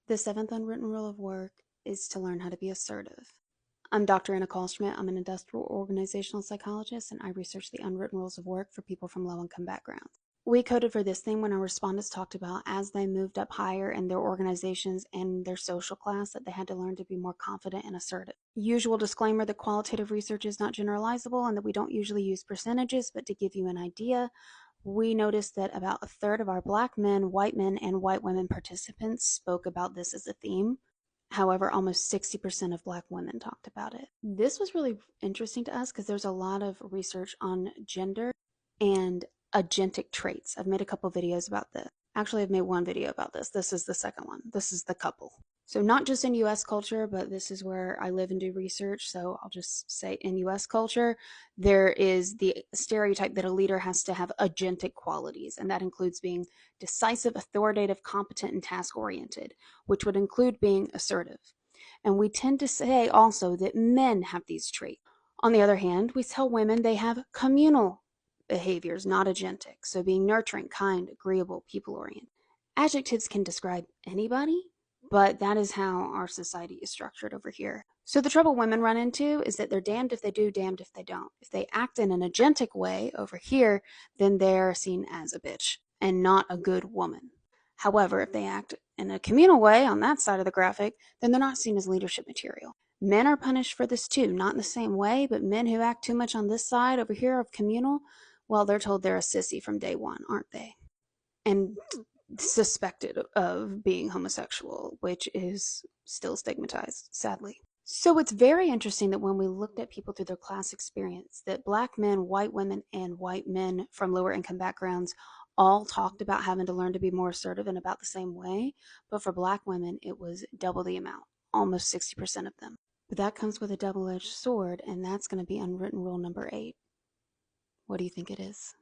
The seventh unwritten rule of work is to learn how to be assertive. I'm Dr. Anna Schmidt. I'm an industrial organizational psychologist, and I research the unwritten rules of work for people from low-income backgrounds. We coded for this thing when our respondents talked about as they moved up higher in their organizations and their social class that they had to learn to be more confident and assertive. Usual disclaimer that qualitative research is not generalizable and that we don't usually use percentages, but to give you an idea, we noticed that about a third of our Black men, and white women participants spoke about this as a theme. However, almost 60% of Black women talked about it. This was really interesting to us because there's a lot of research on gender and agentic traits. I've made a couple videos about this. Actually, I've made one video about this. This is the second one. This is the couple. So not just in US culture, but this is where I live and do research. So I'll just say in US culture, there is the stereotype that a leader has to have agentic qualities, and that includes being decisive, authoritative, competent, and task-oriented, which would include being assertive. And we tend to say also that men have these traits. On the other hand, we tell women they have communal behaviors, not agentic. So being nurturing, kind, agreeable, people-oriented. Adjectives can describe anybody, but that is how our society is structured over here. So the trouble women run into is that they're damned if they do, damned if they don't. If they act in an agentic way over here, then they're seen as a bitch and not a good woman. However, if they act in a communal way on that side of the graphic, then they're not seen as leadership material. Men are punished for this too, not in the same way, but men who act too much on this side over here of communal, well, they're told they're a sissy from day one, aren't they? And suspected of being homosexual, which is still stigmatized, sadly. So it's very interesting that when we looked at people through their class experience, that Black men, white women, and white men from lower income backgrounds all talked about having to learn to be more assertive in about the same way. But for Black women, it was double the amount, almost 60% of them. But that comes with a double-edged sword, and that's going to be unwritten rule number 8. What do you think it is?